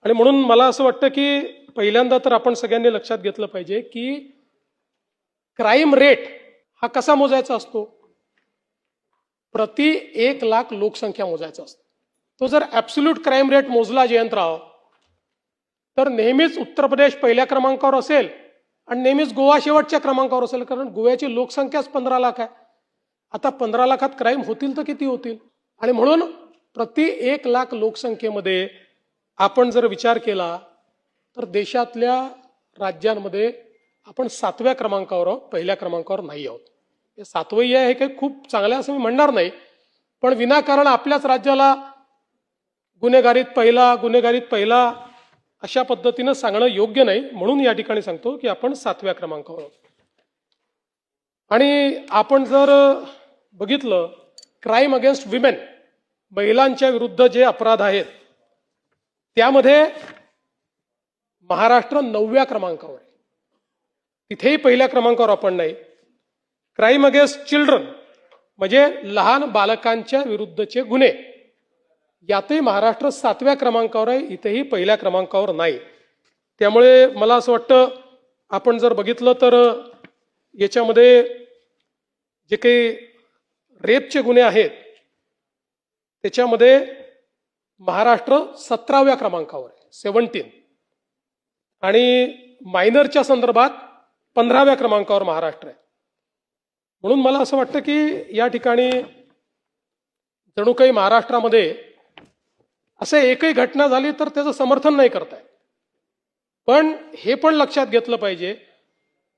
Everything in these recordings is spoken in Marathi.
आणि म्हणून मला असं वाटतं की पहिल्यांदा तर आपण सगळ्यांनी लक्षात घेतलं पाहिजे की क्राईम रेट हा कसा मोजायचा असतो? प्रति 1,00,000 लोकसंख्या मोजायचा असतो. तो जर ॲब्सोल्यूट क्राईम रेट मोजला जयंतराव तर नेहमीच उत्तर प्रदेश पहिल्या क्रमांकावर असेल आणि नेहमीच गोवा शेवटच्या क्रमांकावर असेल, कारण गोव्याची लोकसंख्याच 15 लाख आहे. आता 15 लाखात क्राईम होतील तर किती होतील? आणि म्हणून प्रति 1,00,000 लोकसंख्येमध्ये आपण जर विचार केला तर देशातल्या राज्यांमध्ये आपण 7व्या क्रमांकावर आहोत, पहिल्या क्रमांकावर नाही आहोत. हे 7वं आहे हे काही खूप चांगलं असं मी म्हणणार नाही, पण विनाकारण आपल्याच राज्याला गुन्हेगारीत पहिला अशा पद्धतीनं सांगणं योग्य नाही. म्हणून या ठिकाणी सांगतो की आपण 7व्या क्रमांकावर आहोत. आणि आपण जर बघितलं क्राईम अगेन्स्ट विमेन, महिलांच्या विरुद्ध जे अपराध आहेत त्यामध्ये महाराष्ट्र 9व्या क्रमांकावर आहे. तिथेही पहिल्या क्रमांकावर आपण नाही. क्राईम अगेन्स्ट चिल्ड्रन म्हणजे लहान बालकांच्या विरुद्धचे गुन्हे, यातही महाराष्ट्र 7व्या क्रमांकावर आहे, इथेही पहिल्या क्रमांकावर नाही. त्यामुळे मला असं वाटतं आपण जर बघितलं तर याच्यामध्ये जे काही रेपचे गुन्हे आहेत त्याच्यामध्ये महाराष्ट्र 17व्या क्रमांकावर आहे, 17. आणि मायनरच्या संदर्भात 15व्या क्रमांकावर महाराष्ट्र आहे. म्हणून मला असं वाटतं की या ठिकाणी जणू काही महाराष्ट्रामध्ये असं एकही घटना झाली तर त्याचं समर्थन नाही करताय. पण हे पण लक्षात घेतलं पाहिजे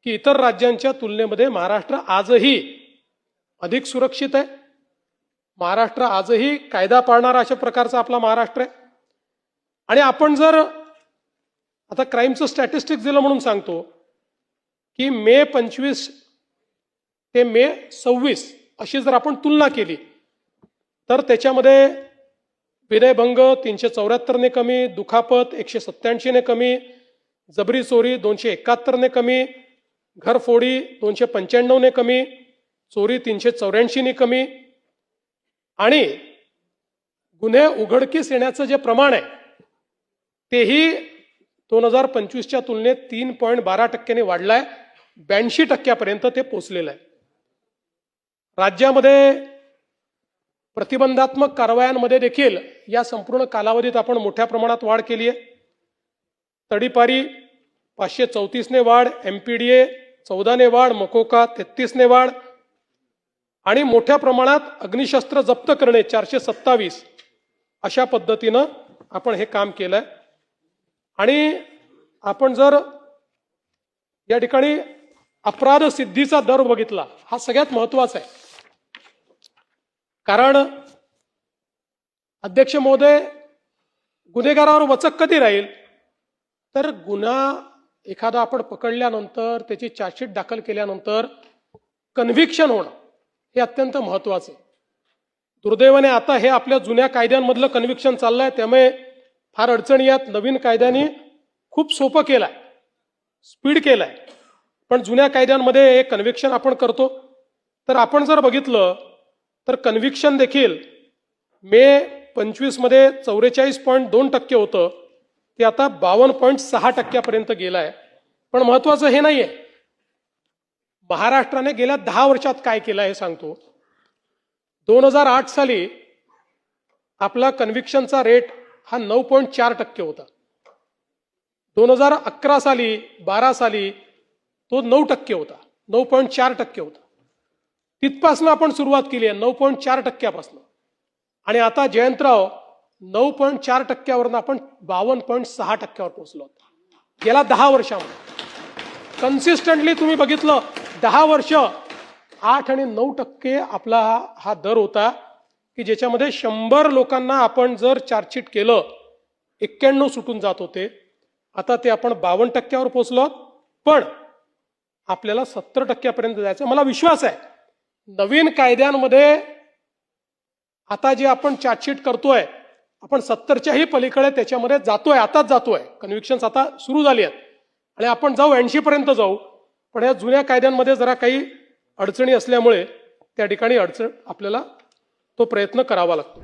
की इतर राज्यांच्या तुलनेमध्ये महाराष्ट्र आजही अधिक सुरक्षित आहे. महाराष्ट्र आजही कायदा पाळणारा अशा प्रकारचा आपला महाराष्ट्र आहे. आणि आपण जर आता क्राईमचं स्टॅटिस्टिक्स दिलं म्हणून सांगतो की मे 25 ते मे 26 अशी जर आपण तुलना केली तर त्याच्यामध्ये विनयभंग 374 ने कमी, दुखापत 187 ने कमी, जबरी चोरी 271 ने कमी, घरफोडी 295 ने कमी, चोरी 384 ने कमी, आणि गुन्हे उघडकीस येण्याचं जे प्रमाण आहे तेही 2025च्या तुलनेत 3.12% वाढलंय, 82% ते पोहोचलेलं आहे. राज्यामध्ये प्रतिबंधात्मक कारवायांमध्ये देखील या संपूर्ण कालावधीत आपण मोठ्या प्रमाणात वाढ केली आहे. तडीपारी 534 ने वाढ, MPDA 14 ने वाढ, मकोका 33 ने वाढ, आणि मोठ्या प्रमाणात अग्निशस्त्र जप्त करणे 427 अशा पद्धतीनं आपण हे काम केलंय. आणि आपण जर या ठिकाणी अपराध सिद्धीचा दर बघितला, हा सगळ्यात महत्वाचा आहे. कारण अध्यक्ष महोदय, गुन्हेगारावर वचक कधी राहील तर गुन्हा एखादा आपण पकडल्यानंतर त्याची चार्जशीट दाखल केल्यानंतर कन्व्हिक्शन होणं हे अत्यंत महत्वाचं आहे. दुर्दैवाने आता हे आपल्या जुन्या कायद्यांमधलं कन्व्हिक्शन चाललंय, त्यामुळे फार अडचणी यात. नवीन कायद्यांनी खूप सोपं केलंय, स्पीड केलंय, पण जुन्या कायद्यांमध्ये हे कन्व्हिक्शन आपण करतो. तर आपण जर बघितलं तर कन्व्हिक्शन देखील मे 25 मध्ये 44.2% होतं, ते आता 52.6% गेलं आहे. पण महत्वाचं हे नाहीये, महाराष्ट्राने गेल्या 10 वर्षात काय केलं हे सांगतो. 2008 साली आपला कन्व्हिक्शनचा रेट हा 9.4% होता. 2011 साली 12 साली तो 9% होता, 9.4% होता. तिथपासून आपण सुरुवात केली आहे 9.4%पासून, आणि आता जयंतराव 9.4%वरून आपण 52.6%वर पोहोचलो. गेल्या 10 वर्षामध्ये कन्सिस्टंटली तुम्ही बघितलं 10 वर्ष 8 आणि 9% आपला हा दर होता की ज्याच्यामध्ये 100 लोकांना आपण जर चार्जशीट केलं 91 सुटून जात होते. आता ते आपण 52%वर पोहोचलो, पण आपल्याला 70%पर्यंत जायचं. मला विश्वास आहे नवीन कायद्यांमध्ये आता जे आपण चार्जशीट करतोय आपण 70च्याही पलीकडे त्याच्यामध्ये जातोय, आताच जातोय. कन्व्हिक्शन्स आता सुरू झाली आहेत आणि आपण जाऊ 80 पर्यंत जाऊ. पण या जुन्या कायद्यांमध्ये जरा काही अडचणी असल्यामुळे त्या ठिकाणी आपल्याला तो प्रयत्न करावा लागतो.